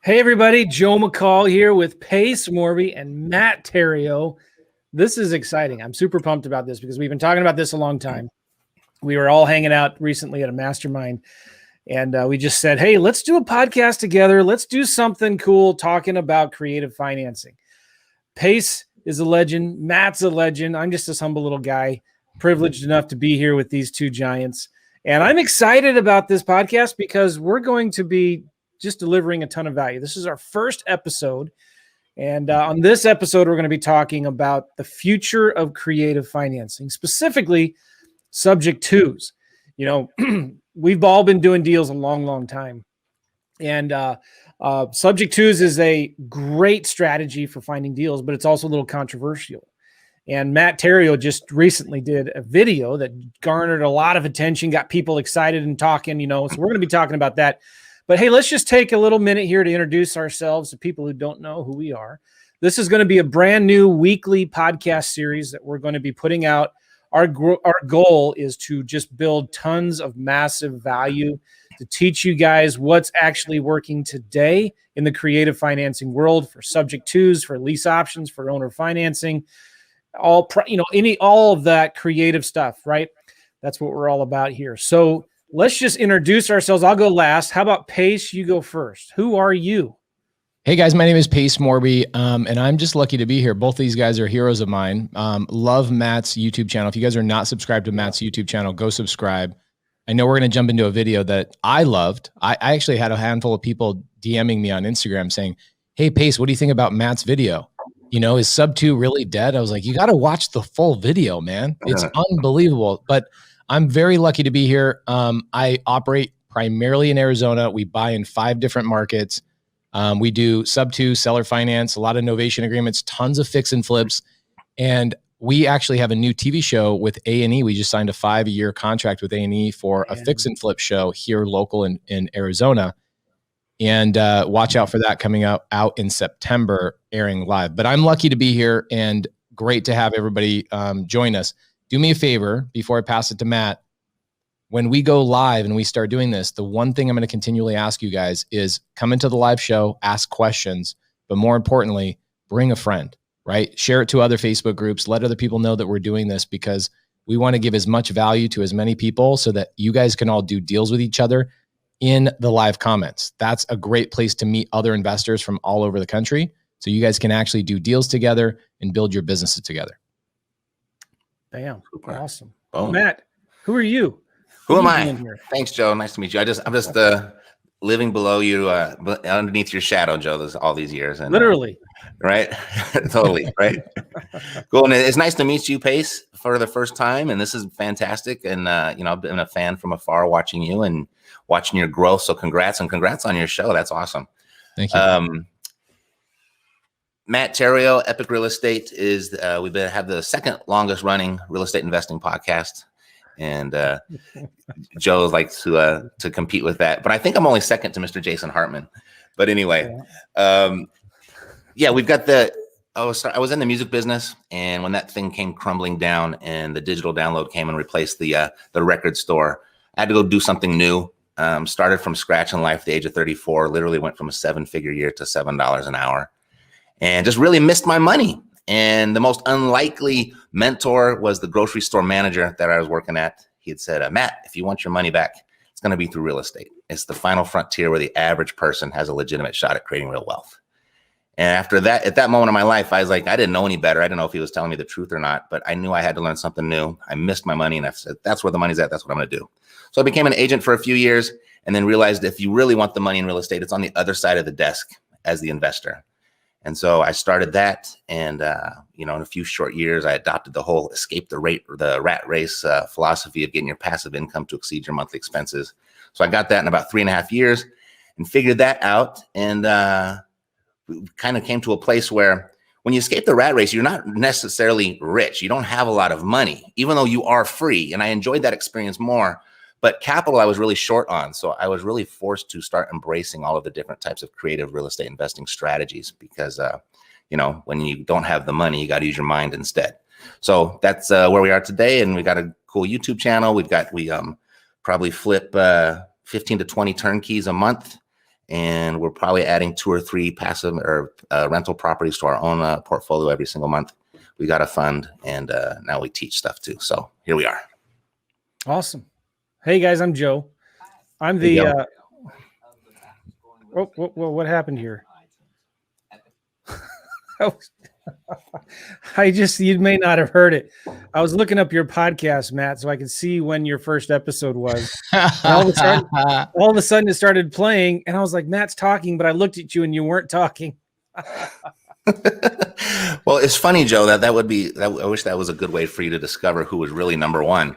Hey everybody, Joe McCall here with Pace Morby and Matt Theriault. This is exciting. I'm super pumped about this because we've been talking about this a long time. We were all hanging out recently at a mastermind and we just said, hey, let's do a podcast together. Let's do something cool talking about creative financing. Pace is a legend. Matt's a legend. I'm just this humble little guy, privileged enough to be here with these two giants. And I'm excited about this podcast because we're going to be just delivering a ton of value. This is our first episode. And on this episode, we're going to be talking about the future of creative financing, specifically subject twos. You know, we've all been doing deals a long, long time. And subject twos is a great strategy for finding deals, but it's also a little controversial. And Matt Theriault just recently did a video that garnered a lot of attention, got people excited and talking, so we're going to be talking about that. But hey, let's just take a little minute here to introduce ourselves to people who don't know who we are. This is going to be a brand new weekly podcast series that we're going to be putting out. Our goal is to just build tons of massive value to teach you guys what's actually working today in the creative financing world for subject twos, for lease options, for owner financing, all of that creative stuff, right? That's what we're all about here. So let's just introduce ourselves. I'll go last. How about Pace? You go first. Who are you? Hey guys, my name is Pace Morby, and I'm just lucky to be here. Both these guys are heroes of mine. Love Matt's YouTube channel. If you guys are not subscribed to Matt's YouTube channel, go subscribe. I know we're going to jump into a video that I loved. I actually had a handful of people DMing me on Instagram saying, hey Pace, what do you think about Matt's video? Is sub 2 really dead? I was like, you got to watch the full video, man. It's unbelievable. But I'm very lucky to be here. I operate primarily in Arizona. We buy in 5 different markets. We do sub 2 seller finance, a lot of novation agreements, tons of fix and flips. And we actually have a new TV show with A&E. We just signed a 5-year contract with A&E for a fix and flip show here local in Arizona. And watch out for that coming out in September, airing live. But I'm lucky to be here and great to have everybody join us. Do me a favor before I pass it to Matt. When we go live and we start doing this, the one thing I'm going to continually ask you guys is come into the live show, ask questions, but more importantly, bring a friend, right? Share it to other Facebook groups. Let other people know that we're doing this because we want to give as much value to as many people so that you guys can all do deals with each other in the live comments. That's a great place to meet other investors from all over the country. So you guys can actually do deals together and build your businesses together. Bam. Super. Awesome. Boom. Matt, who are you? Who am I? Thanks, Joe. Nice to meet you. I'm just living below you, underneath your shadow, Joe, all these years. And literally. Right? Totally, right? Cool. And it's nice to meet you, Pace, for the first time. And this is fantastic. And, I've been a fan from afar watching you and watching your growth. So congrats on your show. That's awesome. Thank you. Matt Theriault, Epic Real Estate is, we have the second longest running real estate investing podcast. And Joe likes to compete with that. But I think I'm only second to Mr. Jason Hartman. But anyway, we've got I was in the music business. And when that thing came crumbling down and the digital download came and replaced the record store, I had to go do something new. Started from scratch in life at the age of 34, literally went from a 7-figure year to $7 an hour. And just really missed my money. And the most unlikely mentor was the grocery store manager that I was working at. He had said, Matt, if you want your money back, it's going to be through real estate. It's the final frontier where the average person has a legitimate shot at creating real wealth. And after that, at that moment in my life, I was like, I didn't know any better. I didn't know if he was telling me the truth or not, but I knew I had to learn something new. I missed my money and I said, that's where the money's at. That's what I'm going to do. So I became an agent for a few years and then realized if you really want the money in real estate, it's on the other side of the desk as the investor. And so I started that, and in a few short years, I adopted the whole escape the rat race philosophy of getting your passive income to exceed your monthly expenses. So I got that in about 3.5 years, and figured that out, and we kind of came to a place where when you escape the rat race, you're not necessarily rich. You don't have a lot of money, even though you are free. And I enjoyed that experience more. But capital, I was really short on. So I was really forced to start embracing all of the different types of creative real estate investing strategies because, when you don't have the money, you got to use your mind instead. So that's where we are today. And we got a cool YouTube channel. We probably flip 15 to 20 turnkeys a month. and we're probably adding 2 or 3 passive or rental properties to our own portfolio every single month. We got a fund, and now we teach stuff too. So here we are. Awesome. Hey guys, I'm Joe. I'm Hey, the. Joe. What happened here? You may not have heard it. I was looking up your podcast, Matt, so I could see when your first episode was. And all of a sudden it started playing, and I was like, Matt's talking, but I looked at you and you weren't talking. Well, it's funny, Joe, that would be, I wish that was a good way for you to discover who was really number one,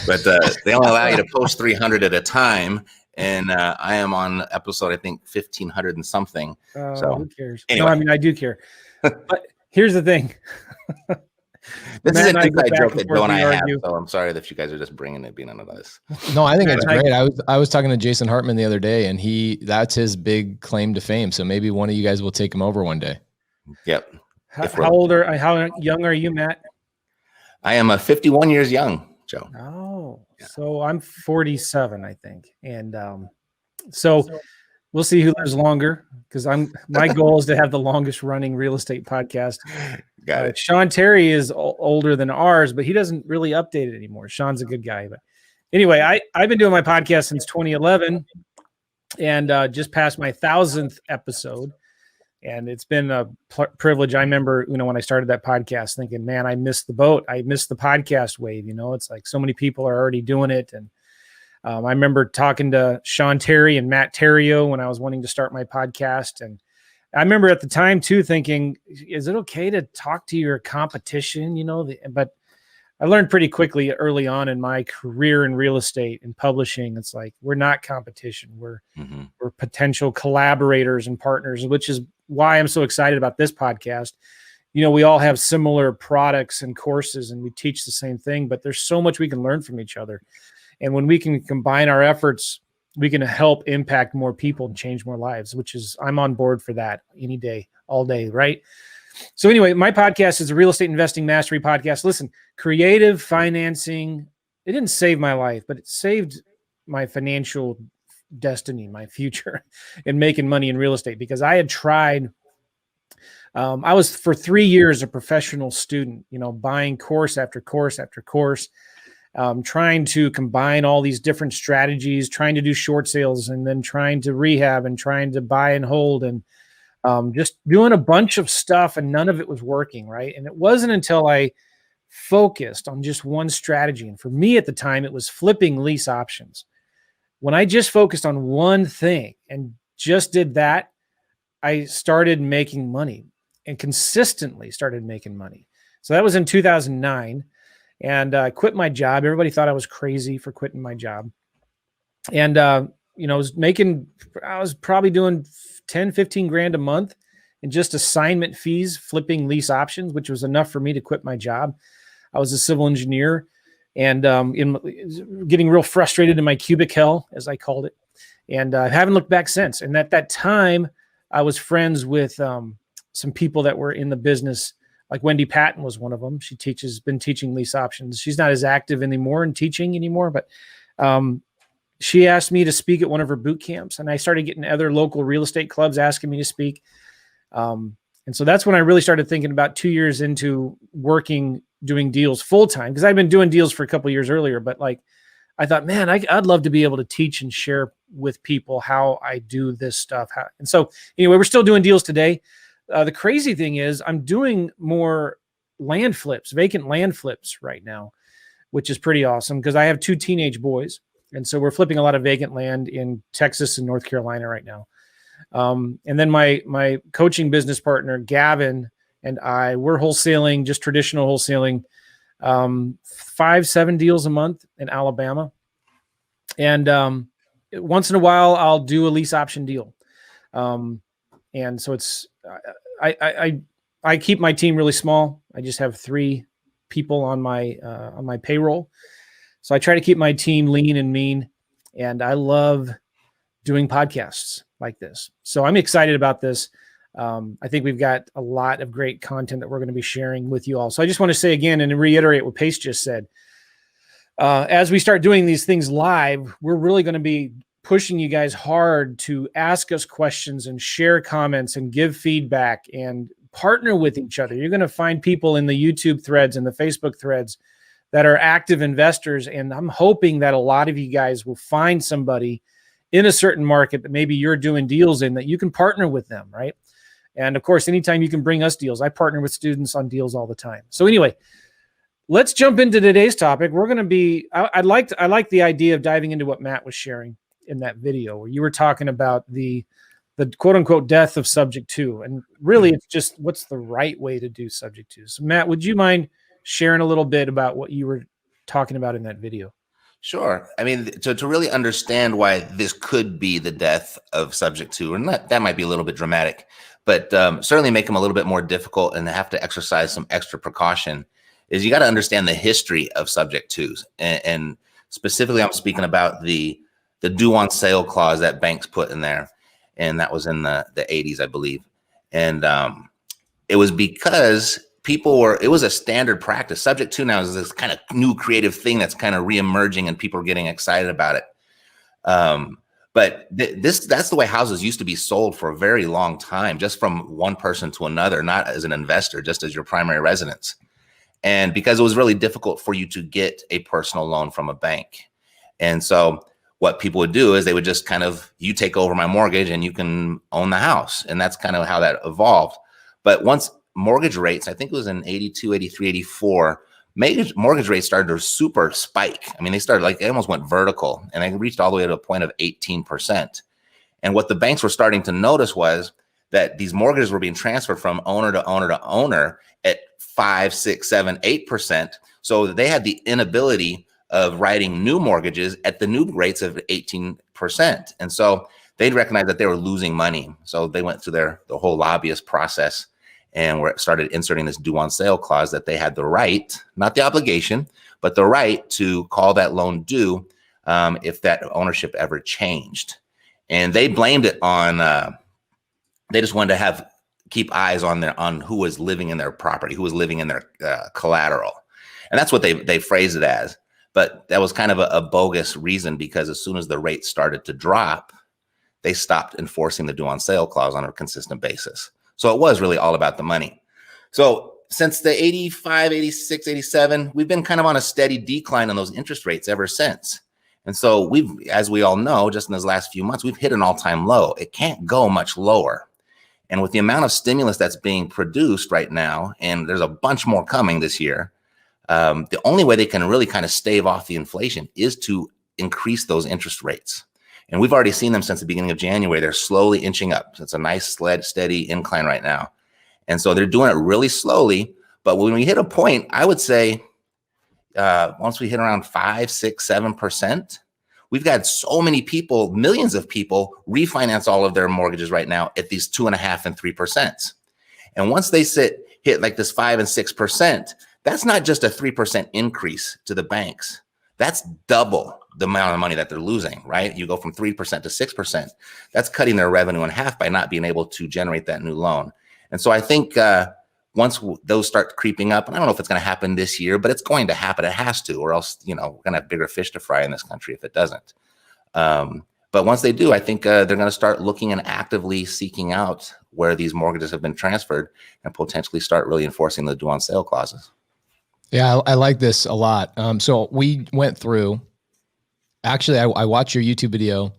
but they only allow you to post 300 at a time. And I am on episode, I think 1500 and something. So who cares? Anyway. No, I mean, I do care. But here's the thing. This is an inside joke that Joe and I have, argue. so I'm sorry that you guys are just bringing it, being under this. No, I think it's great. I was talking to Jason Hartman the other day, and that's his big claim to fame. So maybe one of you guys will take him over one day. Yep. How young are you, Matt? I am 51 years young, Joe. Oh, yeah. So I'm 47, I think. And so we'll see who lives longer, because my goal is to have the longest running real estate podcast. Got it. Sean Terry is older than ours, but he doesn't really update it anymore. Sean's a good guy. But anyway, I've been doing my podcast since 2011 and just passed my 1,000th episode. And it's been a privilege. I remember, when I started that podcast thinking, man, I missed the boat. I missed the podcast wave. It's like so many people are already doing it. And I remember talking to Sean Terry and Matt Theriault when I was wanting to start my podcast. And I remember at the time too, thinking, is it okay to talk to your competition? But I learned pretty quickly early on in my career in real estate and publishing. It's like, we're not competition. We're potential collaborators and partners, which is why I'm so excited about this podcast. We all have similar products and courses and we teach the same thing, but there's so much we can learn from each other. And when we can combine our efforts, we can help impact more people and change more lives, I'm on board for that any day, all day. Right. So anyway, my podcast is a real estate investing mastery podcast. Listen, creative financing, it didn't save my life, but it saved my financial destiny, my future in making money in real estate, because I had tried, I was for 3 years a professional student, buying course after course after course, trying to combine all these different strategies, trying to do short sales and then trying to rehab and trying to buy and hold and just doing a bunch of stuff, and none of it was working. Right. And it wasn't until I focused on just one strategy. And for me at the time, it was flipping lease options. When I just focused on one thing and just did that, I started making money and consistently started making money. So that was in 2009. And I quit my job. Everybody thought I was crazy for quitting my job. And, I was probably doing 10, 15 grand a month in just assignment fees, flipping lease options, which was enough for me to quit my job. I was a civil engineer and getting real frustrated in my cubic hell, as I called it. And I haven't looked back since. And at that time, I was friends with some people that were in the business. Like Wendy Patton was one of them. She been teaching lease options. She's not as active anymore in teaching anymore, but she asked me to speak at one of her boot camps, and I started getting other local real estate clubs asking me to speak. And so that's when I really started thinking about 2 years into doing deals full time, because I've been doing deals for a couple of years earlier, but I thought, man, I'd love to be able to teach and share with people how I do this stuff. And so anyway, we're still doing deals today. The crazy thing is I'm doing more land flips, vacant land flips right now, which is pretty awesome because I have 2 teenage boys. And so we're flipping a lot of vacant land in Texas and North Carolina right now. And then my coaching business partner, Gavin, and we're wholesaling, just traditional wholesaling, 5-7 deals a month in Alabama. And once in a while, I'll do a lease option deal. And so I keep my team really small. I just have 3 people on my payroll. So I try to keep my team lean and mean, and I love doing podcasts like this. So I'm excited about this. I think we've got a lot of great content that we're going to be sharing with you all. So I just want to say again and reiterate what Pace just said. As we start doing these things live, we're really going to be pushing you guys hard to ask us questions and share comments and give feedback and partner with each other. You're going to find people in the YouTube threads and the Facebook threads that are active investors. And I'm hoping that a lot of you guys will find somebody in a certain market that maybe you're doing deals in that you can partner with them, right? And of course, anytime you can bring us deals, I partner with students on deals all the time. So anyway, let's jump into today's topic. We're going to be, I like the idea of diving into what Matt was sharing in that video where you were talking about the quote unquote death of subject to, and really it's just what's the right way to do subject to. So Matt, would you mind sharing a little bit about what you were talking about in that video? Sure. I mean, to really understand why this could be the death of subject to, and that might be a little bit dramatic, but certainly make them a little bit more difficult and have to exercise some extra precaution, is you got to understand the history of subject twos. And specifically, I'm speaking about the due on sale clause that banks put in there. And that was in the 80s, I believe. And it was because it was a standard practice. Subject to now is this kind of new creative thing that's kind of reemerging and people are getting excited about it. But that's the way houses used to be sold for a very long time, just from one person to another, not as an investor, just as your primary residence. And because it was really difficult for you to get a personal loan from a bank. And so what people would do is they would just kind of, you take over my mortgage and you can own the house. And that's kind of how that evolved. But once mortgage rates, I think it was in 82, 83, 84, mortgage rates started to super spike. I mean, they almost went vertical and they reached all the way to a point of 18%. And what the banks were starting to notice was that these mortgages were being transferred from owner to owner to owner at 5, 6, 7, 8%. So they had the inability of writing new mortgages at the new rates of 18%. And so they'd recognize that they were losing money. So they went through the whole lobbyist process and started inserting this due on sale clause that they had the right, not the obligation, but the right to call that loan due if that ownership ever changed. And they blamed it on, they just wanted to keep eyes on who was living in their property, who was living in their collateral. And that's what they phrased it as. But that was kind of a bogus reason, because as soon as the rates started to drop, they stopped enforcing the due on sale clause on a consistent basis. So it was really all about the money. So since the 85, 86, 87, we've been kind of on a steady decline on those interest rates ever since. And so as we all know, just in those last few months, we've hit an all-time low. It can't go much lower. And with the amount of stimulus that's being produced right now, and there's a bunch more coming this year, the only way they can really kind of stave off the inflation is to increase those interest rates. And we've already seen them since the beginning of January. They're slowly inching up. It's a nice steady incline right now. And so they're doing it really slowly. But when we hit a point, I would say once we hit around 5, 6, 7%, we've got so many people, millions of people refinance all of their mortgages right now at these 2.5% and 3%. And once they hit like this 5 and 6%, that's not just a 3% increase to the banks. That's double the amount of money that they're losing, right? You go from 3% to 6%. That's cutting their revenue in half by not being able to generate that new loan. And so I think once those start creeping up, and I don't know if it's going to happen this year, but it's going to happen. It has to, or else, we're going to have bigger fish to fry in this country if it doesn't. But once they do, I think they're going to start looking and actively seeking out where these mortgages have been transferred and potentially start really enforcing the due on sale clauses. Yeah, I like this a lot. So we went through, actually, I watched your YouTube video.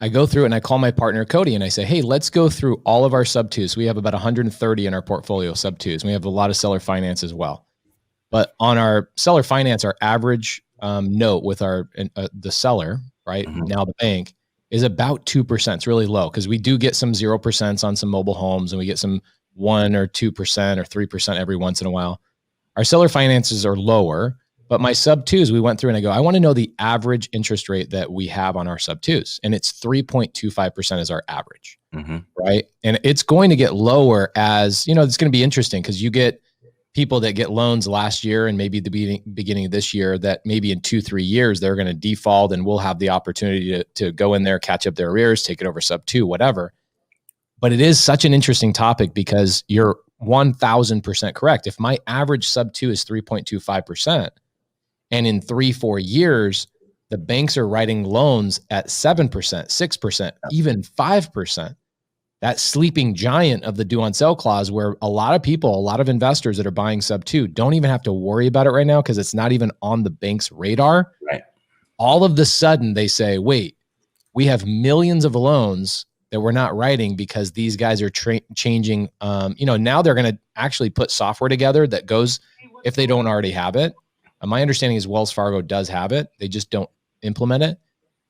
I go through it and I call my partner, Cody, and I say, hey, let's go through all of our sub-twos. We have about 130 in our portfolio, sub-twos. We have a lot of seller finance as well. But on our seller finance, our average note with the seller, right, now the bank, is about 2%. It's really low because we do get some 0% on some mobile homes and we get some 1 or 2% or 3% every once in a while. Our seller finances are lower, but my sub-twos, we went through and I go, I want to know the average interest rate that we have on our sub-twos. And it's 3.25% is our average, right? And it's going to get lower as, it's going to be interesting because you get people that get loans last year and maybe the beginning of this year that maybe in 2-3 years, they're going to default and we'll have the opportunity to go in there, catch up their arrears, take it over sub-2, whatever. But it is such an interesting topic because you're 1000% correct. If my average sub-2 is 3.25%, and in 3-4 years, the banks are writing loans at 7%, 6%, even 5%. That sleeping giant of the due on sale clause, where a lot of people, a lot of investors that are buying sub 2 don't even have to worry about it right now because it's not even on the bank's radar. Right. All of the sudden they say, wait, we have millions of loans that we're not writing because these guys are changing. Now they're going to actually put software together that goes, if they don't already have it. My understanding is Wells Fargo does have it. They just don't implement it.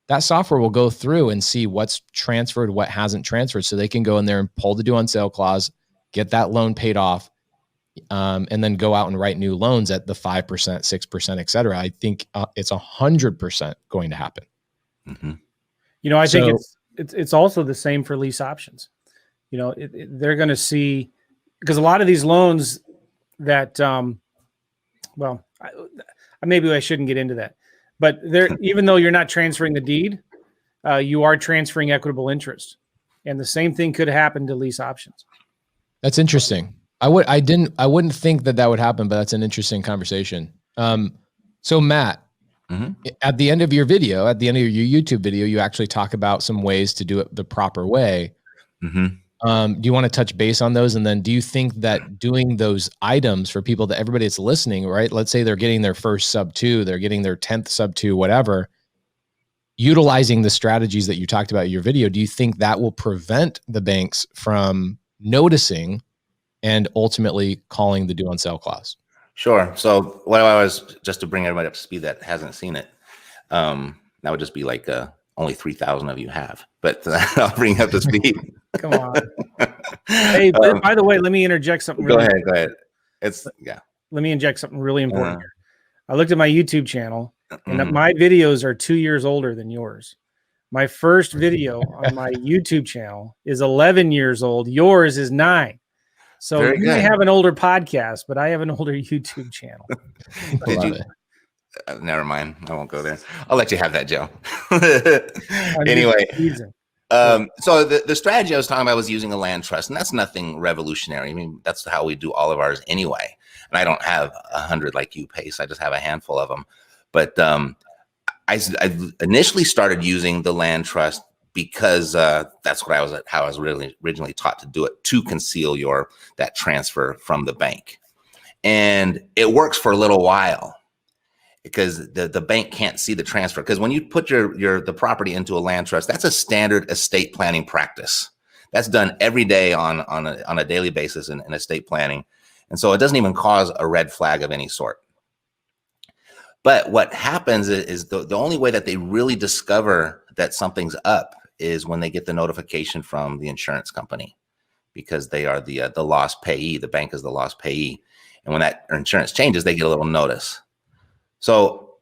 That software will go through and see what's transferred, what hasn't transferred. So they can go in there and pull the due on sale clause, get that loan paid off, and then go out and write new loans at the 5%, 6%, et cetera. I think it's 100% going to happen. Mm-hmm. I think it's also the same for lease options. They're going to see, because a lot of these loans that, maybe I shouldn't get into that. But even though you're not transferring the deed, you are transferring equitable interest, and the same thing could happen to lease options. That's interesting. I wouldn't think that would happen, but that's an interesting conversation. So Matt, at the end of your video, at the end of your YouTube video, you actually talk about some ways to do it the proper way. Do you want to touch base on those? And then do you think that doing those items for people, that everybody that's listening, right? Let's say they're getting their first sub 2, they're getting their 10th sub 2, whatever, utilizing the strategies that you talked about in your video, do you think that will prevent the banks from noticing and ultimately calling the due on sale clause? Sure. So what I was, just to bring everybody up to speed that hasn't seen it, that would just be like only 3,000 of you have, but I'll bring you up to speed. Come on. Hey, by the way, let me interject something. Go ahead. Let me inject something really important here. I looked at my YouTube channel, and my videos are 2 years older than yours. My first video on my YouTube channel is 11 years old. Yours is 9. So you may have an older podcast, but I have an older YouTube channel. Never mind. I won't go there. I'll let you have that, Joe. Anyway. So the strategy I was talking about was using a land trust, and that's nothing revolutionary. I mean, that's how we do all of ours anyway. And I don't have 100 like you, Pace. I just have a handful of them. But I initially started using the land trust because that's what how I was really originally taught to do it, to conceal that transfer from the bank. And it works for a little while, because the bank can't see the transfer. Because when you put the property into a land trust, that's a standard estate planning practice. That's done every day on a daily basis in estate planning. And so it doesn't even cause a red flag of any sort. But what happens is the only way that they really discover that something's up is when they get the notification from the insurance company, because they are the lost payee. The bank is the lost payee. And when that insurance changes, they get a little notice. So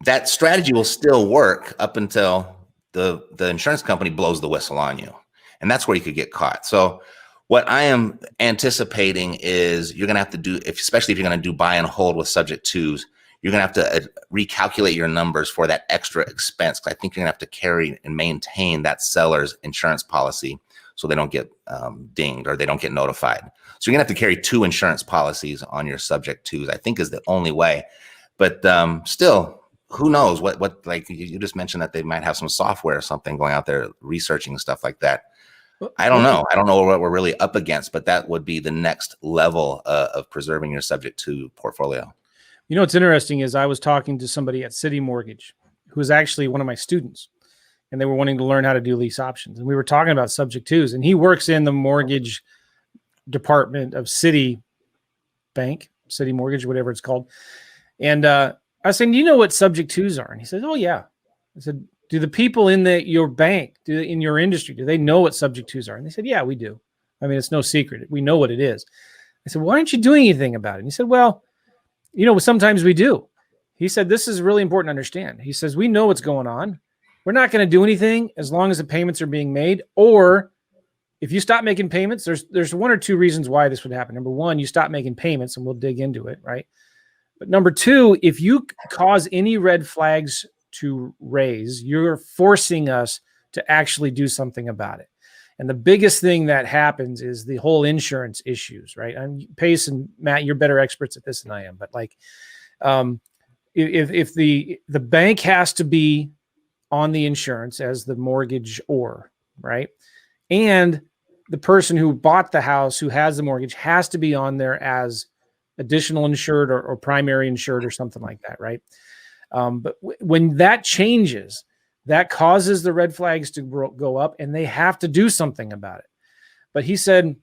that strategy will still work up until the insurance company blows the whistle on you. And that's where you could get caught. So what I am anticipating is you're going to have to do, especially if you're going to do buy and hold with subject twos, you're going to have to recalculate your numbers for that extra expense. Because I think you're going to have to carry and maintain that seller's insurance policy so they don't get dinged or they don't get notified. So you're going to have to carry 2 insurance policies on your subject twos, I think is the only way. But still, who knows what like you just mentioned that they might have some software or something going out there researching stuff like that. I don't know. I don't know what we're really up against, but that would be the next level of preserving your subject to portfolio. You know, what's interesting is I was talking to somebody at City Mortgage who was actually one of my students, and they were wanting to learn how to do lease options. And we were talking about subject twos, and he works in the mortgage department of City Bank, City Mortgage, whatever it's called. And I was saying, do you know what subject twos are? And he said, oh, yeah. I said, do the people in your bank, in your industry, do they know what subject twos are? And they said, yeah, we do. I mean, it's no secret. We know what it is. I said, why aren't you doing anything about it? And he said, well, sometimes we do. He said, this is really important to understand. He says, we know what's going on. We're not going to do anything as long as the payments are being made. Or if you stop making payments, there's 1 or 2 reasons why this would happen. Number 1, you stop making payments, and we'll dig into it, right? But number 2, if you cause any red flags to raise, you're forcing us to actually do something about it. And the biggest thing that happens is the whole insurance issues, right? Pace and Matt, you're better experts at this than I am, but like if the bank has to be on the insurance as the mortgage right? And the person who bought the house, who has the mortgage, has to be on there as additional insured or primary insured or something like that, right? But when that changes, that causes the red flags to go up, and they have to do something about it. But he said,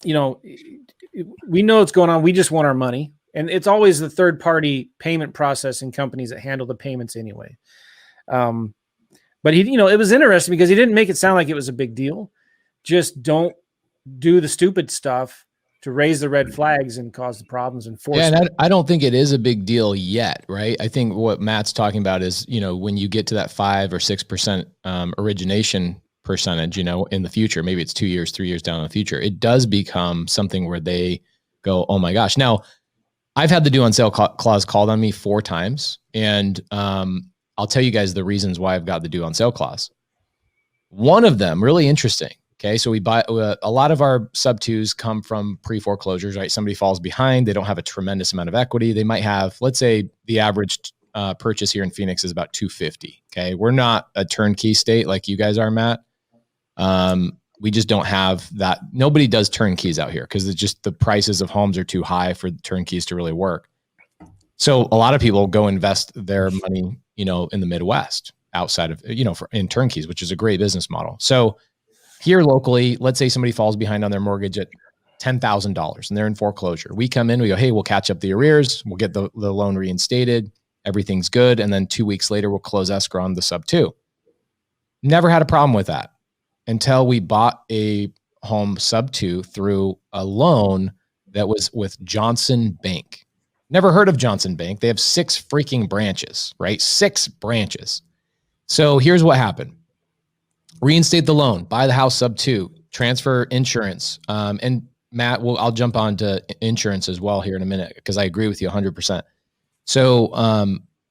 we know what's going on. We just want our money. And it's always the third party payment processing companies that handle the payments anyway. But he, it was interesting because he didn't make it sound like it was a big deal. Just don't do the stupid stuff to raise the red flags and cause the problems and force. Yeah, and I don't think it is a big deal yet, right? I think what Matt's talking about is, when you get to that 5 or 6% origination percentage, in the future, maybe it's 2 years, 3 years down in the future, it does become something where they go, oh my gosh. Now, I've had the due on sale clause called on me 4 times, and I'll tell you guys the reasons why I've got the due on sale clause. One of them, really interesting. Okay, so we buy a lot of our sub twos come from pre-foreclosures, right? Somebody falls behind, they don't have a tremendous amount of equity. They might have, let's say, the average purchase here in Phoenix is about $250,000. Okay, we're not a turnkey state like you guys are, Matt. We just don't have that. Nobody does turnkeys out here because it's just the prices of homes are too high for turnkeys to really work. So a lot of people go invest their money, in the Midwest outside of, in turnkeys, which is a great business model. So here locally, let's say somebody falls behind on their mortgage at $10,000 and they're in foreclosure. We come in, we go, hey, we'll catch up the arrears. We'll get the loan reinstated. Everything's good. And then 2 weeks later, we'll close escrow on the sub 2. Never had a problem with that until we bought a home sub 2 through a loan that was with Johnson Bank. Never heard of Johnson Bank. They have 6 freaking branches, right? 6 branches. So here's what happened. Reinstate the loan, buy the house sub 2, transfer insurance. And Matt, I'll jump on to insurance as well here in a minute because I agree with you 100%. So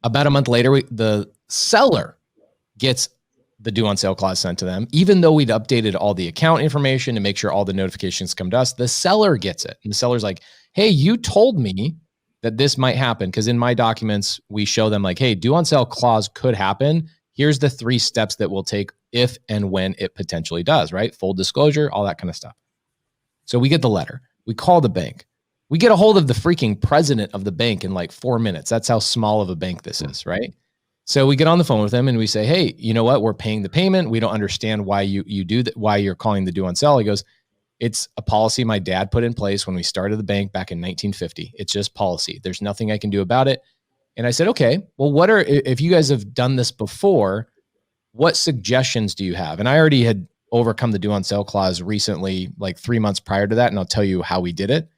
about a month later, the seller gets the due on sale clause sent to them. Even though we'd updated all the account information to make sure all the notifications come to us, the seller gets it. And the seller's like, hey, you told me that this might happen because in my documents, we show them like, hey, due on sale clause could happen. Here's the 3 steps that we'll take if and when it potentially does, right? Full disclosure, all that kind of stuff. So we get the letter. We call the bank. We get a hold of the freaking president of the bank in like 4 minutes. That's how small of a bank this is, right? So we get on the phone with him and we say, hey, you know what? We're paying the payment. We don't understand why you do that, why you're calling the due on sale. He goes, it's a policy my dad put in place when we started the bank back in 1950. It's just policy. There's nothing I can do about it. And I said, okay, well, if you guys have done this before, what suggestions do you have? And I already had overcome the due on sale clause recently, like 3 months prior to that. And I'll tell you how we did it.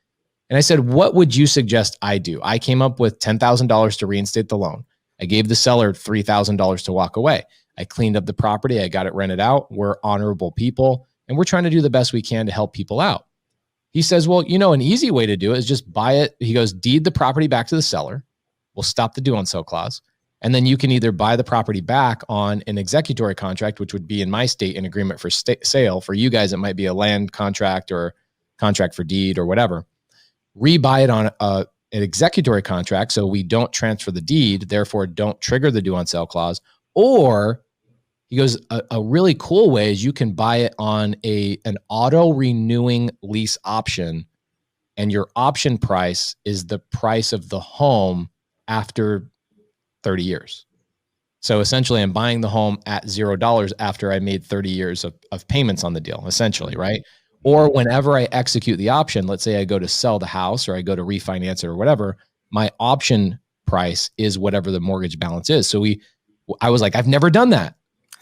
And I said, what would you suggest I do? I came up with $10,000 to reinstate the loan. I gave the seller $3,000 to walk away. I cleaned up the property. I got it rented out. We're honorable people, and we're trying to do the best we can to help people out. He says, well, an easy way to do it is just buy it. He goes, deed the property back to the seller. We'll stop the due on sale clause. And then you can either buy the property back on an executory contract, which would be in my state an agreement for sale. For you guys, it might be a land contract or contract for deed or whatever. Rebuy it on an executory contract so we don't transfer the deed, therefore don't trigger the due on sale clause. Or he goes, a really cool way is you can buy it on an auto renewing lease option, and your option price is the price of the home after 30 years. So essentially I'm buying the home at $0 after I made 30 years of payments on the deal, essentially, right? Or whenever I execute the option, let's say I go to sell the house or I go to refinance it or whatever, my option price is whatever the mortgage balance is. So I was like, I've never done that,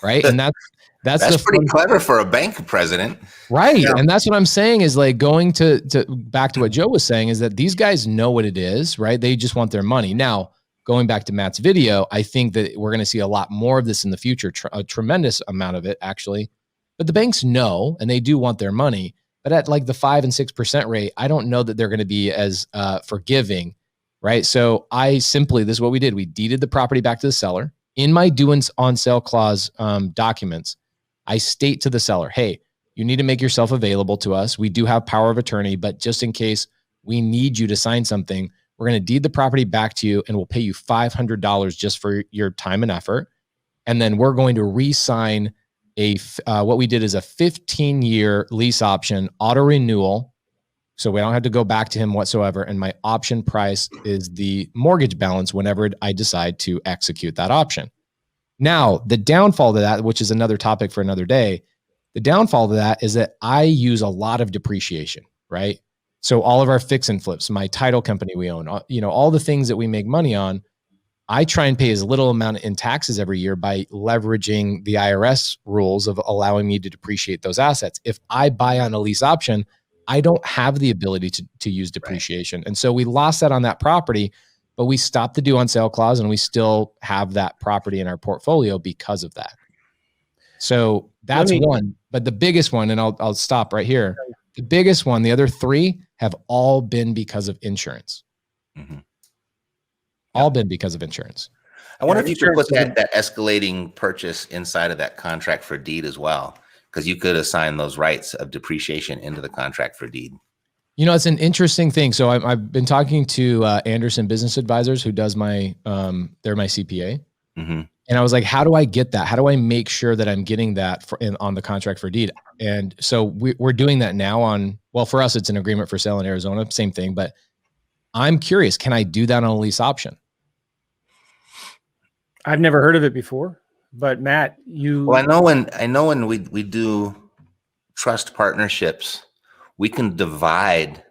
right? And that's pretty clever for a bank president. Right. Yeah. And that's what I'm saying is like going to back to what Joe was saying is that these guys know what it is, right? They just want their money. Now, going back to Matt's video, I think that we're going to see a lot more of this in the future, a tremendous amount of it actually. But the banks know, and they do want their money. But at like the 5 and 6% rate, I don't know that they're going to be as forgiving, right? So this is what we did. We deeded the property back to the seller. In my due on sale clause documents, I state to the seller, hey, you need to make yourself available to us. We do have power of attorney, but just in case we need you to sign something, We're going to deed the property back to you and we'll pay you $500 just for your time and effort. And then we're going to re-sign what we did is a 15-year lease option auto renewal. So we don't have to go back to him whatsoever. And my option price is the mortgage balance whenever I decide to execute that option. Now, the downfall to that, which is another topic for another day, the downfall to that is that I use a lot of depreciation, right? So all of our fix and flips, my title company we own, all the things that we make money on, I try and pay as little amount in taxes every year by leveraging the IRS rules of allowing me to depreciate those assets. If I buy on a lease option, I don't have the ability to use depreciation. Right. And so we lost that on that property, but we stopped the due on sale clause and we still have that property in our portfolio because of that. So that's one, but the biggest one, and I'll stop right here. The biggest one, the other three have all been because of insurance. Mm-hmm. All been because of insurance. I wonder if you could put that escalating purchase inside of that contract for deed as well, because you could assign those rights of depreciation into the contract for deed. It's an interesting thing. So I've been talking to Anderson Business Advisors, who does they're my CPA. Mm-hmm. And I was like, how do I get that? How do I make sure that I'm getting that on the contract for deed? And so we're doing that now for us, it's an agreement for sale in Arizona, same thing. But I'm curious, can I do that on a lease option? I've never heard of it before, but Matt, Well, I know when we do trust partnerships, we can divide,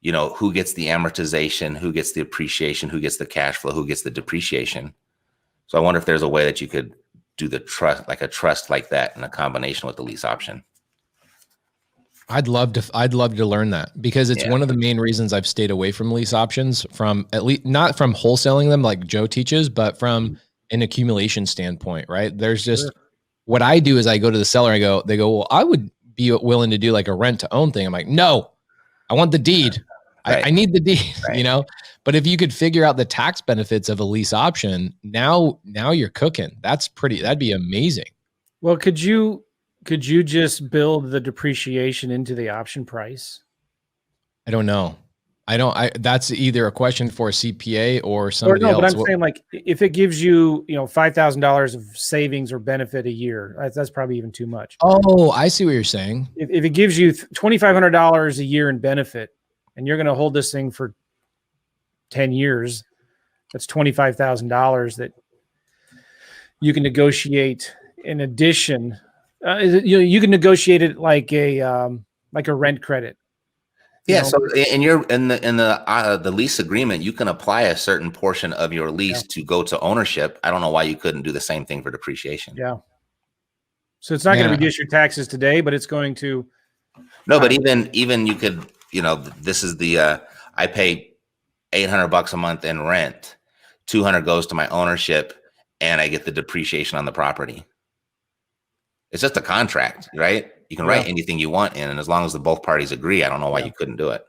who gets the amortization, who gets the appreciation, who gets the cash flow, who gets the depreciation. So I wonder if there's a way that you could do the trust, like a trust like that in a combination with the lease option. I'd love to learn that, because it's one of the main reasons I've stayed away from lease options, from at least not from wholesaling them like Joe teaches, but from an accumulation standpoint, right? There's just what I do is I go to the seller, they go, well, I would be willing to do like a rent to own thing. I'm like, no, I want the deed. Right. I need the deed, right. But if you could figure out the tax benefits of a lease option, now you're cooking. That'd be amazing. Well, could you just build the depreciation into the option price? I don't know. That's either a question for a CPA or somebody else. But I'm saying, like, if it gives you, $5,000 of savings or benefit a year, that's probably even too much. Oh, I see what you're saying. If it gives you $2,500 a year in benefit, and you're going to hold this thing for 10 years, that's $25,000 that you can negotiate in addition. You can negotiate it like a rent credit. Yeah. So in the lease agreement, you can apply a certain portion of your lease to go to ownership. I don't know why you couldn't do the same thing for depreciation. Yeah. So it's not going to reduce your taxes today, but it's going to. No, but even you could, this is the, I pay $800 a month in rent, 200 goes to my ownership, and I get the depreciation on the property. It's just a contract, right? You can write anything you want in, and as long as both parties agree, I don't know why you couldn't do it.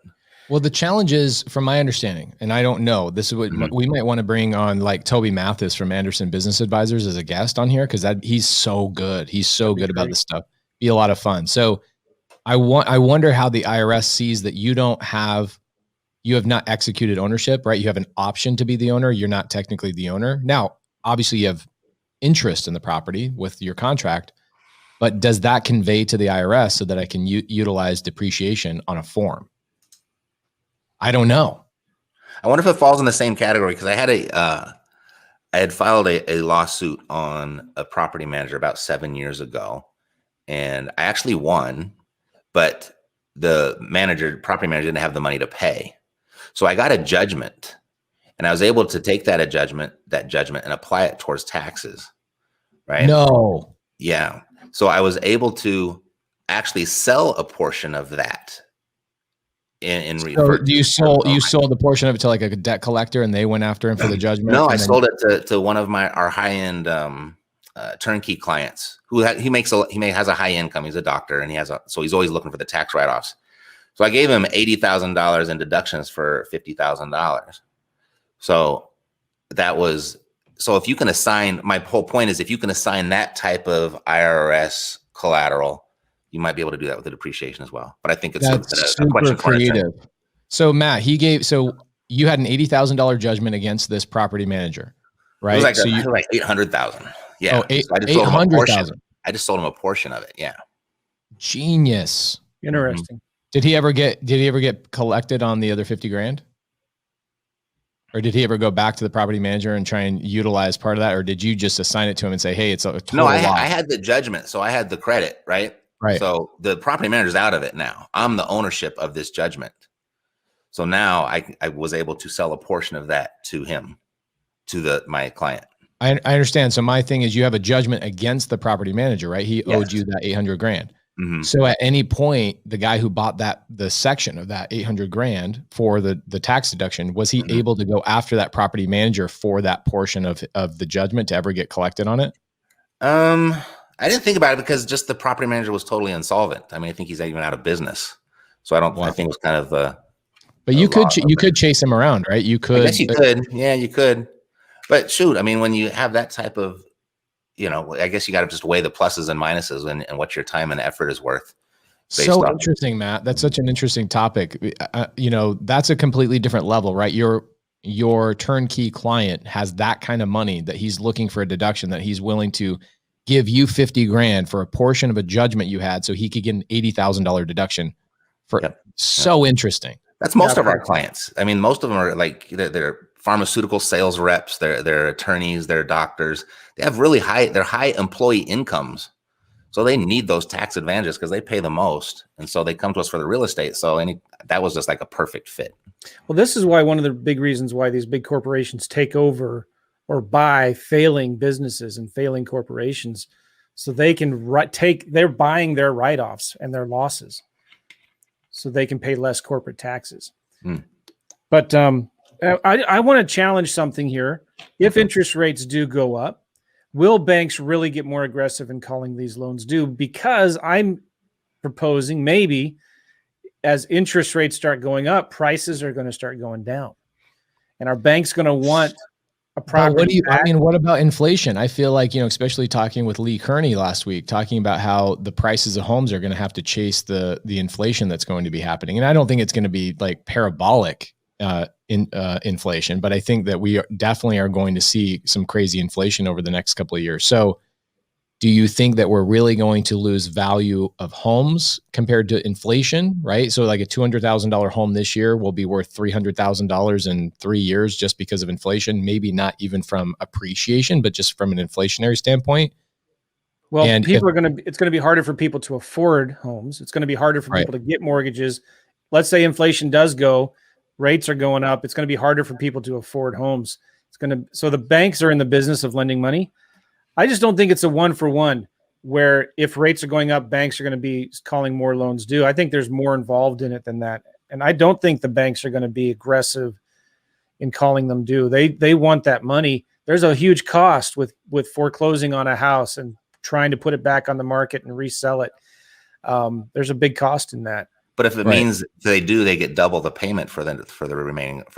Well, the challenge is, from my understanding, and I don't know, this is what we might want to bring on, like Toby Mathis from Anderson Business Advisors as a guest on here, because he's so good. He's so good about this stuff. Be a lot of fun. So I wonder how the IRS sees that you have not executed ownership, right? You have an option to be the owner. You're not technically the owner. Now, obviously, you have interest in the property with your contract. But does that convey to the IRS so that I can utilize depreciation on a form? I don't know. I wonder if it falls in the same category, because I had filed a lawsuit on a property manager about 7 years ago, and I actually won, but the property manager didn't have the money to pay. So I got a judgment, and I was able to take that judgment and apply it towards taxes, right? No. Yeah. So I was able to actually sell a portion of that. So you sold the portion of it to like a debt collector, and they went after him for the judgment? No, I sold it to one of our high-end turnkey clients who has a high income. He's a doctor, and so he's always looking for the tax write-offs. So I gave him $80,000 in deductions for $50,000. So if you can assign, my whole point is, if you can assign that type of IRS collateral, you might be able to do that with the depreciation as well. But I think it's super creative. So Matt, you had an $80,000 judgment against this property manager, right? It was like, so it was like 800,000. Yeah. Oh, So I just sold him a portion. 800,000. I just sold him a portion of it. Yeah. Genius. Interesting. Did he ever get collected on the other 50 grand? Or did he ever go back to the property manager and try and utilize part of that? Or did you just assign it to him and say, hey, it's a total No, I loss? had the judgment. So I had the credit, right? Right. So the property manager's out of it now. I'm the ownership of this judgment. So now I was able to sell a portion of that to him, to my client. I understand. So my thing is, you have a judgment against the property manager, right? He owed you that 800 grand. Mm-hmm. So at any point, the guy who bought the section of that 800 grand for the tax deduction, was he able to go after that property manager for that portion of the judgment to ever get collected on it? I didn't think about it because just the property manager was totally insolvent. I mean, I think he's even out of business. So I think it was kind of but you could chase him around, right? You could. I guess you could. Yeah, you could. But shoot, I mean, when you have that type of, I guess you got to just weigh the pluses and minuses and what your time and effort is worth. So interesting, Matt. That's such an interesting topic. That's a completely different level, right? Your turnkey client has that kind of money that he's looking for a deduction, that he's willing to give you 50 grand for a portion of a judgment you had so he could get an $80,000 deduction for. Yep. So interesting. That's most of our clients. I mean, most of them are like they're pharmaceutical sales reps, they're attorneys, they're doctors. They have they're high employee incomes. So they need those tax advantages because they pay the most. And so they come to us for the real estate. So that was just like a perfect fit. Well, this is why one of the big reasons why these big corporations take over or buy failing businesses and failing corporations, so they can they're buying their write-offs and their losses so they can pay less corporate taxes. But I want to challenge something here. If interest rates do go up, will banks really get more aggressive in calling these loans due? Because I'm proposing maybe as interest rates start going up, prices are going to start going down. And our bank's going to want a property. What about inflation? I feel like, especially talking with Lee Kearney last week, talking about how the prices of homes are going to have to chase the inflation that's going to be happening. And I don't think it's going to be like parabolic inflation, but I think that we definitely are going to see some crazy inflation over the next couple of years. So do you think that we're really going to lose value of homes compared to inflation, right? So like a $200,000 home this year will be worth $300,000 in 3 years just because of inflation, maybe not even from appreciation, but just from an inflationary standpoint. Well, it's going to be harder for people to afford homes. It's going to be harder for people to get mortgages. Let's say inflation does go, rates are going up. It's going to be harder for people to afford homes. So the banks are in the business of lending money. I just don't think it's a 1-for-1 where if rates are going up, banks are going to be calling more loans due. I think there's more involved in it than that. And I don't think the banks are going to be aggressive in calling them due. They want that money. There's a huge cost with foreclosing on a house and trying to put it back on the market and resell it. There's a big cost in that. But if it means they get double the payment for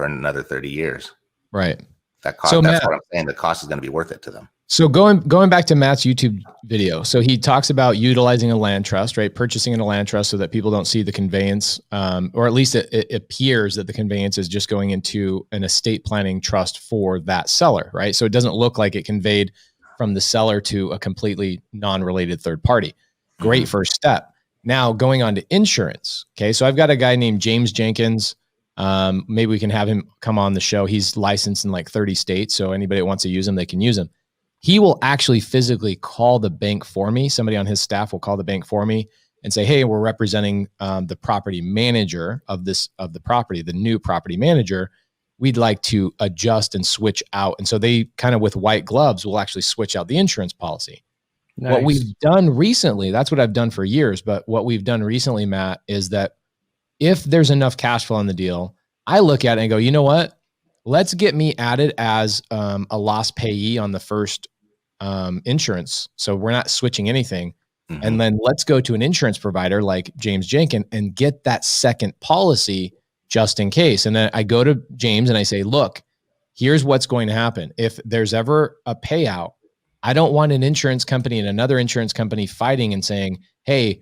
another 30 years. Right. That cost, so that's what I'm saying. The cost is going to be worth it to them. So going back to Matt's YouTube video, so he talks about utilizing a land trust, right? Purchasing in a land trust so that people don't see the conveyance, or at least it appears that the conveyance is just going into an estate planning trust for that seller, right? So it doesn't look like it conveyed from the seller to a completely non-related third party. Great first step. Now going on to insurance. Okay. So I've got a guy named James Jenkins. Maybe we can have him come on the show. He's licensed in like 30 states. So anybody that wants to use him, they can use him. He will actually physically call the bank for me. Somebody on his staff will call the bank for me and say, hey, we're representing the property manager of the property, the new property manager. We'd like to adjust and switch out. And so they kind of with white gloves will actually switch out the insurance policy. Nice. What we've done recently, that's what I've done for years. But what we've done recently, Matt, is that if there's enough cash flow on the deal, I look at it and go, you know what? Let's get me added as a loss payee on the first insurance. So we're not switching anything. Mm-hmm. And then let's go to an insurance provider like James Jenkins and get that second policy just in case. And then I go to James and I say, look, here's what's going to happen. If there's ever a payout, I don't want an insurance company and another insurance company fighting and saying, hey,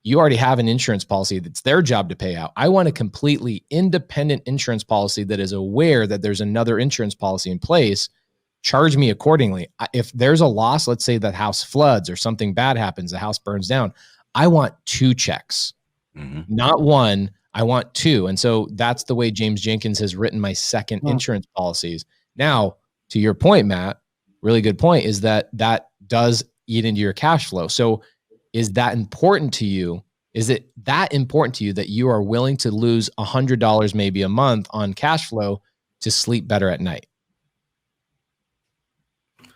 You already have an insurance policy that's their job to pay out. I want a completely independent insurance policy that is aware that there's another insurance policy in place. Charge me accordingly. If there's a loss, let's say the house floods or something bad happens, the house burns down, I want 2 checks, not 1. I want 2. And so that's the way James Jenkins has written my second insurance policies. Now, to your point, Matt, really good point, is that does eat into your cash flow. So is that important to you? Is it that important to you that you are willing to lose $100 maybe a month on cash flow to sleep better at night?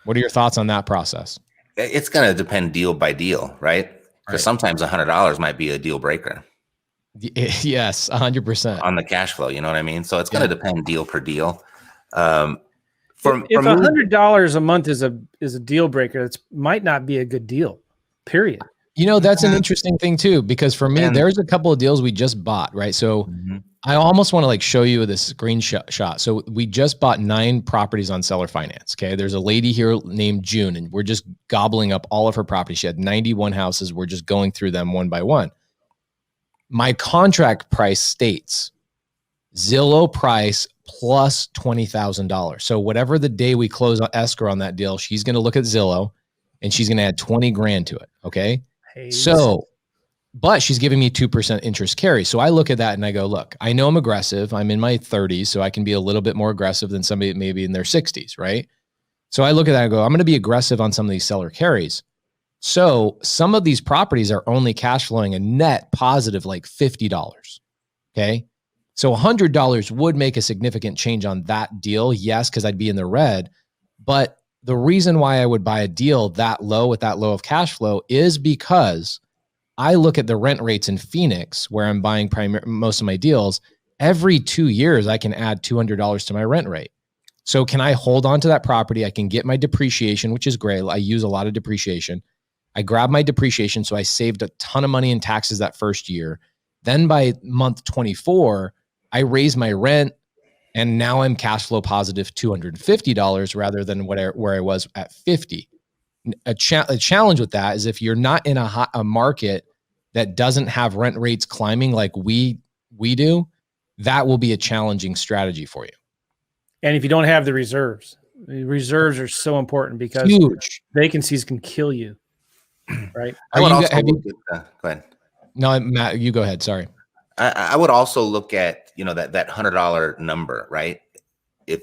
What are your thoughts on that process? It's going to depend deal by deal, right? Because sometimes $100 might be a deal breaker. Yes, 100% on the cash flow. You know what I mean? So it's going to depend deal per deal. If $100 a month is a deal breaker, it might not be a good deal. Period. You know, that's an interesting thing too, because for me, there's a couple of deals we just bought, right? So I almost want to like show you this screenshot. So we just bought 9 properties on seller finance. Okay. There's a lady here named June, and we're just gobbling up all of her properties. She had 91 houses. We're just going through them one by one. My contract price states Zillow price plus $20,000. So whatever the day we close on escrow on that deal, she's going to look at Zillow and she's going to add 20 grand to it. Okay. So, but she's giving me 2% interest carry. So I look at that and I go, look, I know I'm aggressive. I'm in my 30s, so I can be a little bit more aggressive than somebody maybe in their 60s, right? So I look at that and go, I'm going to be aggressive on some of these seller carries. So some of these properties are only cash flowing a net positive like $50. Okay. So $100 would make a significant change on that deal. Yes, because I'd be in the red. But the reason why I would buy a deal that low with that low of cash flow is because I look at the rent rates in Phoenix, where I'm buying most of my deals. Every 2 years, I can add $200 to my rent rate. So can I hold on to that property? I can get my depreciation, which is great. I use a lot of depreciation. I grab my depreciation, so I saved a ton of money in taxes that first year. Then by month 24, I raise my rent, and now I'm cash flow positive $250 rather than where I was at 50. A challenge with that is if you're not in a market that doesn't have rent rates climbing like we do, that will be a challenging strategy for you. And if you don't have the reserves are so important because vacancies can kill you. Right. Go ahead. No, Matt, you go ahead. Sorry. I would also look at, that $100 number, right? If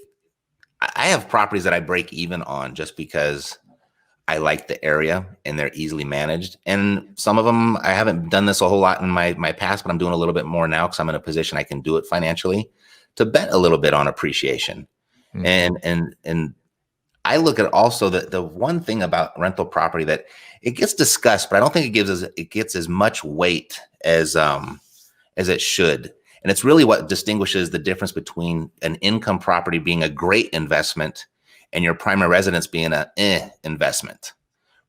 I have properties that I break even on just because I like the area and they're easily managed. And some of them, I haven't done this a whole lot in my past, but I'm doing a little bit more now because I'm in a position I can do it financially, to bet a little bit on appreciation. And I look at also the one thing about rental property that it gets discussed, but I don't think it gets as much weight as it should. And it's really what distinguishes the difference between an income property being a great investment and your primary residence being an investment,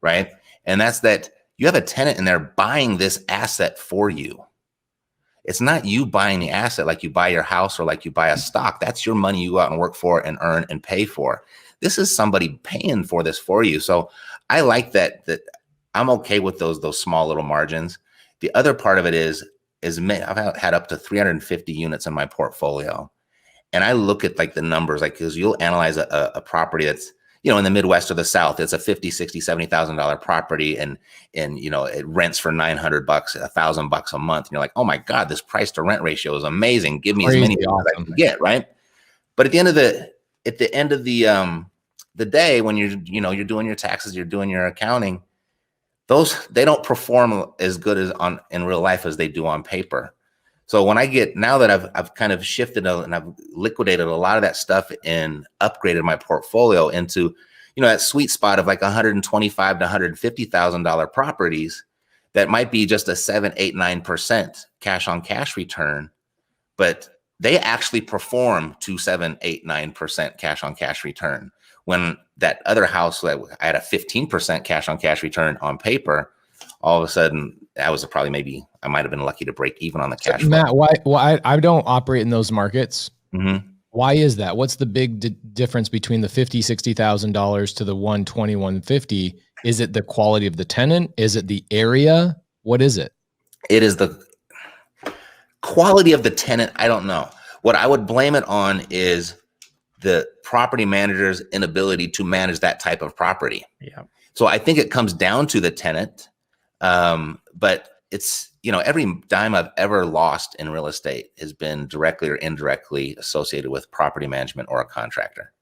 right? And that's that you have a tenant in there buying this asset for you. It's not you buying the asset like you buy your house or like you buy a stock. That's your money you go out and work for and earn and pay for. This is somebody paying for this for you. So I like that I'm okay with those small little margins. The other part of it is I've had up to 350 units in my portfolio. And I look at like the numbers, like, because you'll analyze a property that's, in the Midwest or the South, it's a $50,000, $60,000, $70,000 property. And it rents for $900, $1,000 a month. And you're like, oh my God, this price to rent ratio is amazing. Give me as many as I can get. Right. But at the end of the day, when you're doing your taxes, you're doing your accounting, they don't perform as good in real life as they do on paper. So now that I've kind of shifted and I've liquidated a lot of that stuff and upgraded my portfolio into, that sweet spot of like $125,000 to $150,000 properties that might be just a 7, 8, 9% cash on cash return, but they actually perform to 7, 8, 9% cash on cash return. When that other house that I had a 15% cash on cash return on paper, all of a sudden I might have been lucky to break even on the cash flow. Matt, why I don't operate in those markets. Mm-hmm. Why is that? What's the big difference between the $50,000, $60,000 to the $120,000, $150,000? Is it the quality of the tenant? Is it the area? What is it? It is the quality of the tenant. I don't know. What I would blame it on is the property manager's inability to manage that type of property. Yeah. So I think it comes down to the tenant. But it's, every dime I've ever lost in real estate has been directly or indirectly associated with property management or a contractor.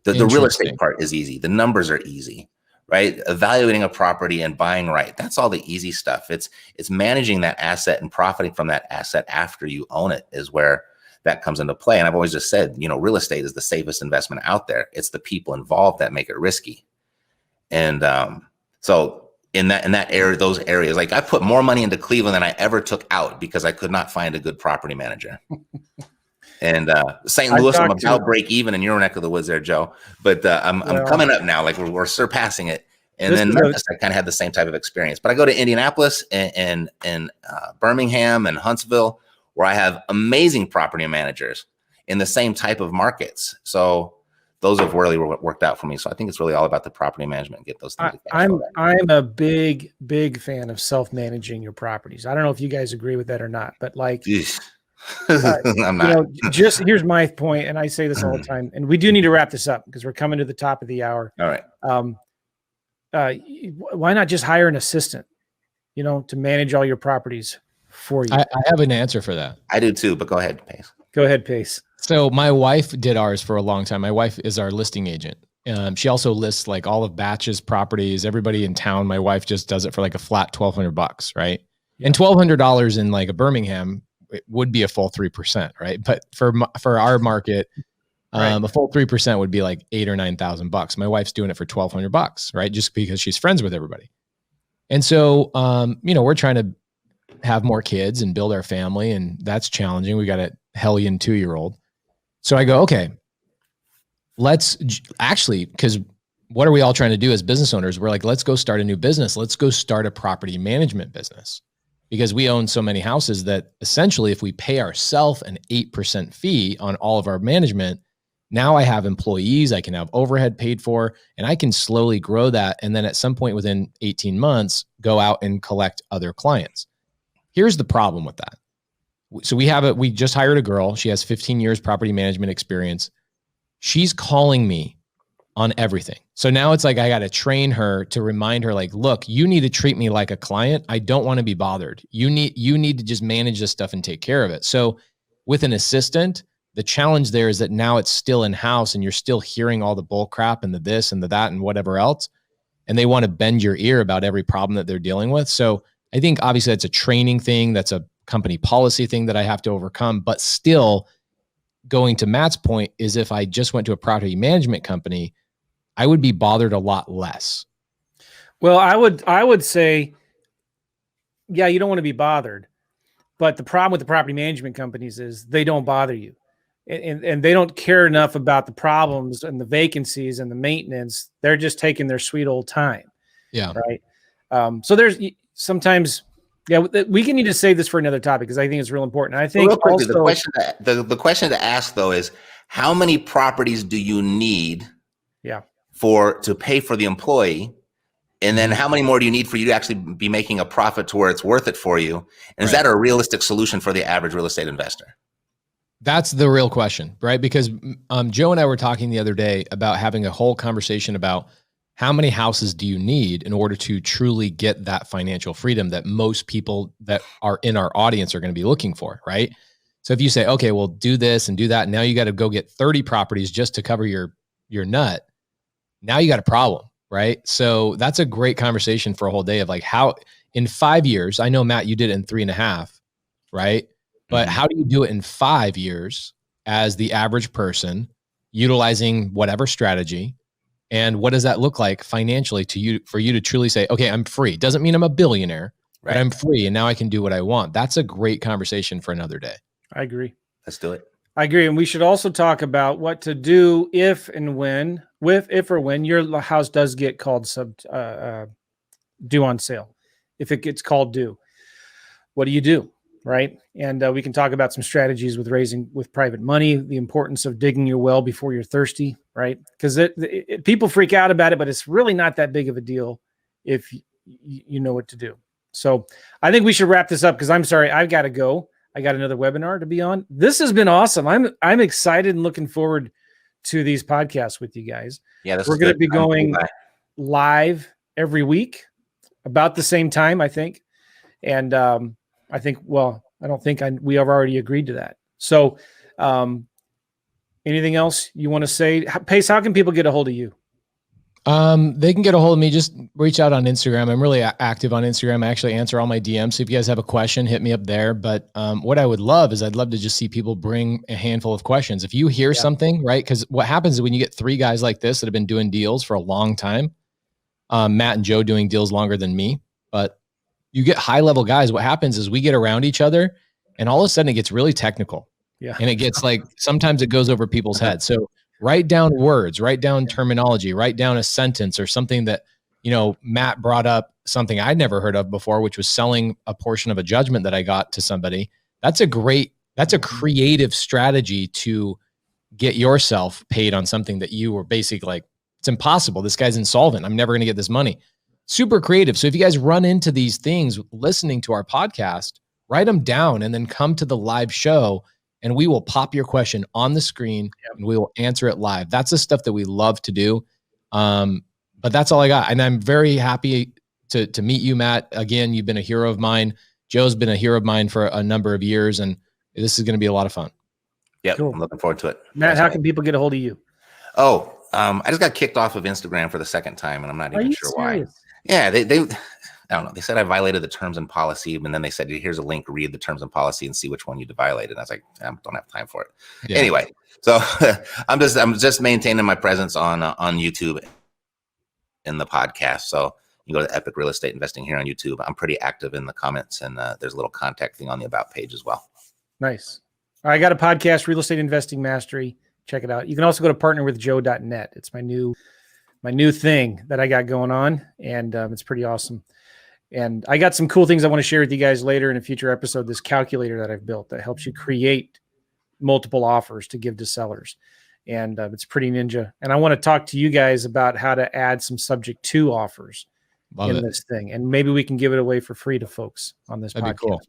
The real estate part is easy. The numbers are easy, right? Evaluating a property and buying right. That's all the easy stuff. It's managing that asset and profiting from that asset after you own it is where that comes into play. And I've always just said, real estate is the safest investment out there. It's the people involved that make it risky. And so in that area, those areas, like I put more money into Cleveland than I ever took out because I could not find a good property manager. And St. Louis, I'm about break even in your neck of the woods there, Joe. But I'm coming up now, like we're surpassing it. And then Memphis, I kind of had the same type of experience. But I go to Indianapolis and Birmingham and Huntsville, where I have amazing property managers in the same type of markets. So those have really worked out for me. So I think it's really all about the property management. Get those things. I'm a big fan of self-managing your properties. I don't know if you guys agree with that or not, but like, I'm not. Just here's my point, and I say this all the time, and we do need to wrap this up because we're coming to the top of the hour. All right. Why not just hire an assistant, to manage all your properties for you? I have an answer for that. I do too, but go ahead, Pace. Go ahead, Pace. So my wife did ours for a long time. My wife is our listing agent. She also lists like all of Batch's properties, everybody in town. My wife just does it for like a flat $1,200, right? Yeah. And $1,200 in like a Birmingham, it would be a full 3%, right? But for our market, a full 3% would be like $8,000 or $9,000. My wife's doing it for $1,200, right? Just because she's friends with everybody. And so, we're trying to have more kids and build our family, and that's challenging. We got a hellion 2-year-old. So I go, okay, let's actually, because what are we all trying to do as business owners? We're like, let's go start a new business. Let's go start a property management business, because we own so many houses that essentially if we pay ourselves an 8% fee on all of our management, now I have employees, I can have overhead paid for, and I can slowly grow that. And then at some point within 18 months, go out and collect other clients. Here's the problem with that. So we just hired a girl. She has 15 years property management experience. She's calling me on everything. So now it's like, I got to train her to remind her, like, look, you need to treat me like a client. I don't want to be bothered. You need to just manage this stuff and take care of it. So with an assistant, the challenge there is that now it's still in-house and you're still hearing all the bull crap and the this and the that and whatever else. And they want to bend your ear about every problem that they're dealing with. So I think obviously that's a training thing. That's a company policy thing that I have to overcome, but still going to Matt's point is if I just went to a property management company, I would be bothered a lot less. Well, I would say, yeah, you don't want to be bothered, but the problem with the property management companies is they don't bother you, and they don't care enough about the problems and the vacancies and the maintenance. They're just taking their sweet old time. Yeah. Right. So there's sometimes, yeah, we can need to save this for another topic because I think it's real important. I think real quickly, also, the question to ask though is how many properties do you need? Yeah. To pay for the employee, and then how many more do you need for you to actually be making a profit to where it's worth it for you? And is that a realistic solution for the average real estate investor? That's the real question, right? Because Joe and I were talking the other day about having a whole conversation about how many houses do you need in order to truly get that financial freedom that most people that are in our audience are going to be looking for, right? So if you say, okay, well, do this and do that, now you got to go get 30 properties just to cover your nut. Now you got a problem, right? So that's a great conversation for a whole day of like how in 5 years, I know Matt, you did it in 3.5, right? But how do you do it in 5 years as the average person utilizing whatever strategy? And what does that look like financially to you, for you to truly say, okay, I'm free. Doesn't mean I'm a billionaire, but I'm free. And now I can do what I want. That's a great conversation for another day. I agree. Let's do it. I agree. And we should also talk about what to do if or when your house does get called due on sale. If it gets called due, what do you do? Right. And we can talk about some strategies with private money, the importance of digging your well before you're thirsty. Right. Because people freak out about it, but it's really not that big of a deal if you know what to do. So I think we should wrap this up because I'm sorry, I've got to go. I got another webinar to be on. This has been awesome. I'm excited and looking forward to these podcasts with you guys. Yeah, we're going to be going live every week about the same time, I think. And I think, well, I don't think we have already agreed to that. So anything else you want to say? Pace, how can people get a hold of you? They can get a hold of me. Just reach out on Instagram. I'm really active on Instagram. I actually answer all my DMs. So if you guys have a question, hit me up there. But what I would love is I'd love to just see people bring a handful of questions. If you hear something, right? Because what happens is when you get 3 guys like this that have been doing deals for a long time, Matt and Joe doing deals longer than me, but you get high level guys. What happens is we get around each other and all of a sudden it gets really technical. Yeah. And it gets like, sometimes it goes over people's heads. So write down words, write down terminology, write down a sentence or something that, Matt brought up something I'd never heard of before, which was selling a portion of a judgment that I got to somebody. That's a creative strategy to get yourself paid on something that you were basically like, it's impossible. This guy's insolvent. I'm never going to get this money. Super creative. So if you guys run into these things listening to our podcast, write them down and then come to the live show and we will pop your question on the screen and we will answer it live. That's the stuff that we love to do. But that's all I got. And I'm very happy to meet you, Matt. Again, you've been a hero of mine. Joe's been a hero of mine for a number of years, and this is going to be a lot of fun. Yeah, cool. I'm looking forward to it. Matt, how can people get a hold of you? Oh, I just got kicked off of Instagram for the second time, and I'm not even sure why. Yeah, they I don't know. They said I violated the terms and policy, and then they said, here's a link, read the terms and policy and see which one you violated. And I was like, I don't have time for it. Yeah. Anyway, so I'm just maintaining my presence on YouTube in the podcast. So you go to Epic Real Estate Investing here on YouTube. I'm pretty active in the comments, and there's a little contact thing on the about page as well. Nice. All right, I got a podcast, Real Estate Investing Mastery. Check it out. You can also go to partnerwithjoe.net. It's my new thing that I got going on, and it's pretty awesome. And I got some cool things I want to share with you guys later in a future episode, this calculator that I've built that helps you create multiple offers to give to sellers. And it's pretty ninja. And I want to talk to you guys about how to add some subject to offers in this thing. And maybe we can give it away for free to folks on this podcast. Be cool.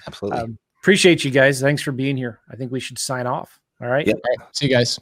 Absolutely. Appreciate you guys. Thanks for being here. I think we should sign off. All right. Yep. All right. See you guys.